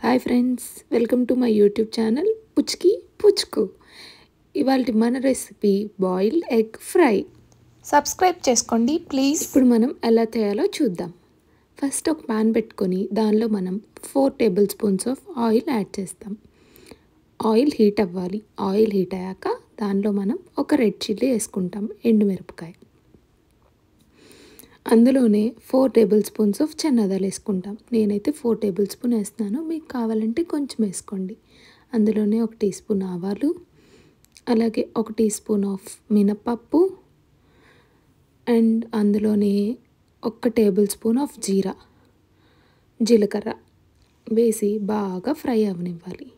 Hi friends, welcome to my YouTube channel పుచ్కి పుచ్చుకు. ఇవాళ మన recipe boiled egg fry. Subscribe చేసుకోండి ప్లీజ్. ఇప్పుడు మనం ఎలా చేయాలో చూద్దాం. ఫస్ట్ ఒక పాన్ పెట్టుకొని దానిలో మనం 4 table spoons of oil add చేస్తాం. ఆయిల్ హీట్ అవ్వాలి. ఆయిల్ హీట్ అయ్యాక దానిలో మనం ఒక రెడ్ చిల్లీ వేసుకుంటాం, ఎండుమిరపకాయ. అందులోనే 4 టేబుల్ స్పూన్స్ ఆఫ్ చెన్నదాలు వేసుకుంటాం. నేనైతే 4 టేబుల్ స్పూన్ వేస్తున్నాను, మీకు కావాలంటే కొంచెం వేసుకోండి. అందులోనే 1 టీ స్పూన్ ఆవాలు, అలాగే 1 టీ స్పూన్ ఆఫ్ మినపప్పు, అండ్ అందులోనే 1 టేబుల్ స్పూన్ ఆఫ్ జీలకర్ర వేసి బాగా ఫ్రై అవనివ్వాలి.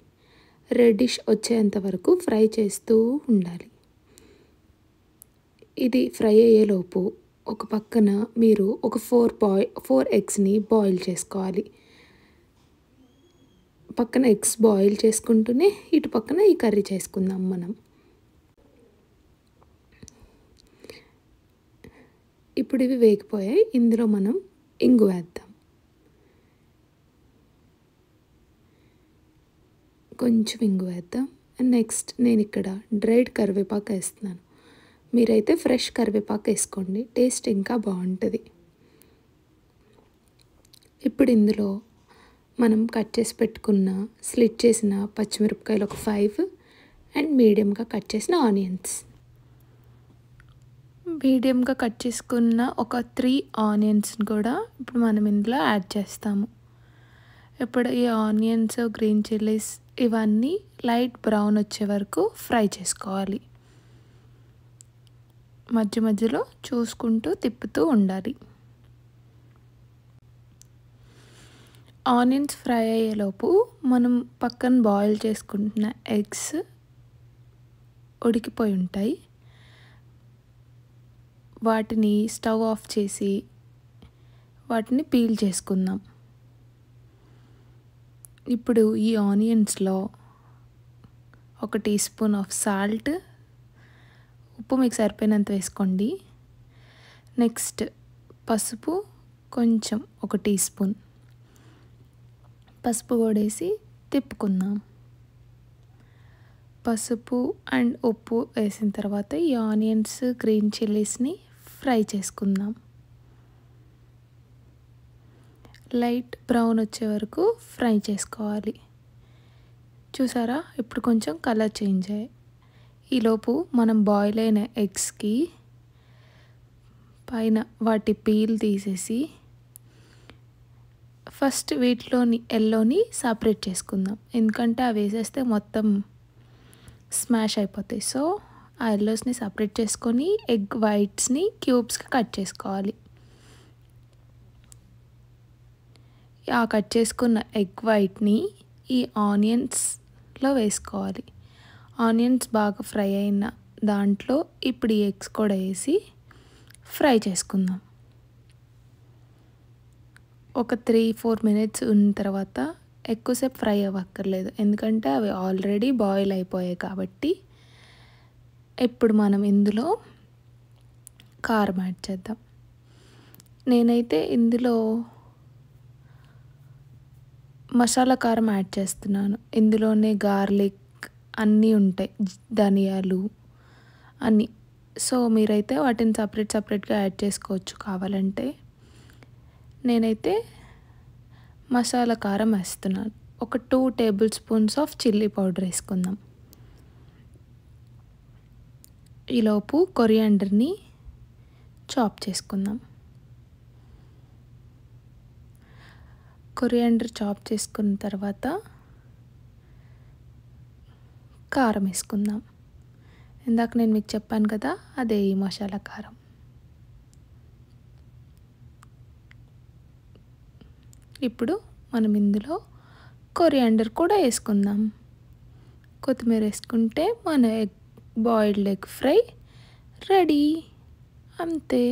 రెడ్డిష్ వచ్చేంత వరకు ఫ్రై చేస్తూ ఉండాలి. ఇది ఫ్రై అయ్యేలోపు ఒక పక్కన మీరు ఒక 4 ఎగ్స్ని బాయిల్ చేసుకోవాలి. పక్కన ఎగ్స్ బాయిల్ చేసుకుంటూనే ఇటు పక్కన ఈ కర్రీ చేసుకుందాం మనం. ఇప్పుడు ఇవి వేగిపోయాయి. ఇందులో మనం ఇంగు వేద్దాం. కొంచెం ఇంగు వేద్దాం. అండ్ నెక్స్ట్ నేను ఇక్కడ డ్రైడ్ కరివేపాకు వేస్తున్నాను. మీరైతే ఫ్రెష్ కరివేపాకు వేసుకోండి, టేస్ట్ ఇంకా బాగుంటుంది. ఇప్పుడు ఇందులో మనం కట్ చేసి పెట్టుకున్న స్లిట్ చేసిన పచ్చిమిరపకాయలు ఒక 5 అండ్ మీడియంగా కట్ చేసిన ఆనియన్స్. మీడియంగా కట్ చేసుకున్న ఒక 3 ఆనియన్స్ని కూడా ఇప్పుడు మనం ఇందులో యాడ్ చేస్తాము. ఇప్పుడు ఈ ఆనియన్స్, గ్రీన్ చిల్లీస్ ఇవన్నీ లైట్ బ్రౌన్ వచ్చే వరకు ఫ్రై చేసుకోవాలి. మధ్య మధ్యలో చూసుకుంటూ తిప్పుతూ ఉండాలి. ఆనియన్స్ ఫ్రై అయ్యేలోపు మనం పక్కన బాయిల్ చేసుకుంటున్న ఎగ్స్ ఉడికిపోయి ఉంటాయి. వాటిని స్టవ్ ఆఫ్ చేసి వాటిని పీల్ చేసుకుందాం. ఇప్పుడు ఈ ఆనియన్స్లో 1 టీ స్పూన్ ఆఫ్ సాల్ట్, ఉప్పు మీకు సరిపోయినంత వేసుకోండి. నెక్స్ట్ పసుపు కొంచెం 1 టీ స్పూన్ పసుపు వేసి తిప్పుకుందాం. పసుపు అండ్ ఉప్పు వేసిన తర్వాత ఈ ఆనియన్స్, గ్రీన్ చిల్లీస్ని ఫ్రై చేసుకుందాం. లైట్ బ్రౌన్ వచ్చే వరకు ఫ్రై చేసుకోవాలి. చూసారా, ఇప్పుడు కొంచెం కలర్ చేంజ్ అయ్యాయి. ఈలోపు మనం బాయిల్ అయిన ఎగ్స్కి పైన వాటి పీల్ తీసేసి ఫస్ట్ వీటిలోని ఎల్లోని సపరేట్ చేసుకుందాం. ఎందుకంటే అవి వేసేస్తే మొత్తం స్మాష్ అయిపోతాయి. సో ఆ ఎల్లోస్ని సపరేట్ చేసుకొని ఎగ్ వైట్స్ని క్యూబ్స్గా కట్ చేసుకోవాలి. ఆ కట్ చేసుకున్న ఎగ్ వైట్ని ఈ ఆనియన్స్లో వేసుకోవాలి. ఆనియన్స్ బాగా ఫ్రై అయిన దాంట్లో ఇప్పుడు ఈ ఎగ్స్ కూడా వేసి ఫ్రై చేసుకుందాం. ఒక 3-4 మినిట్స్ ఉన్న తర్వాత ఎక్కువసేపు ఫ్రై అవ్వక్కర్లేదు, ఎందుకంటే అవి ఆల్రెడీ బాయిల్ అయిపోయాయి కాబట్టి. ఇప్పుడు మనం ఇందులో కారం యాడ్ చేద్దాం. నేనైతే ఇందులో మసాలా కారం యాడ్ చేస్తున్నాను. ఇందులోనే గార్లిక్ అన్నీ ఉంటాయి, ధనియాలు అన్నీ. సో మీరైతే వాటిని సపరేట్గా యాడ్ చేసుకోవచ్చు కావాలంటే. నేనైతే మసాలా కారం వేస్తున్నాను. ఒక 2 table spoons of chilli powder వేసుకుందాం. ఈలోపు కొరియాండర్ని చాప్ చేసుకుందాం. కొరియాండర్ చాప్ చేసుకున్న తర్వాత కారం వేసుకుందాం. ఇందాక నేను మీకు చెప్పాను కదా, అదే ఈ మసాలా కారం. ఇప్పుడు మనం ఇందులో కొరియాండర్ కూడా వేసుకుందాం. కొత్తిమీర వేసుకుంటే మన బాయిల్డ్ ఎగ్ ఫ్రై రెడీ. అంతే,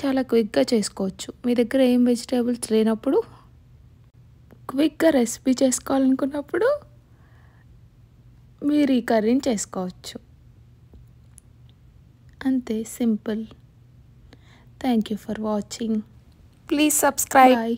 చాలా క్విక్గా చేసుకోవచ్చు. మీ దగ్గర ఏం వెజిటేబుల్స్ లేనప్పుడు, క్విక్గా రెసిపీ చేసుకోవాలనుకున్నప్పుడు మీరు ఈ కర్రీని చేసుకోవచ్చు. అంతే, simple. Thank you for watching. Please subscribe. Bye.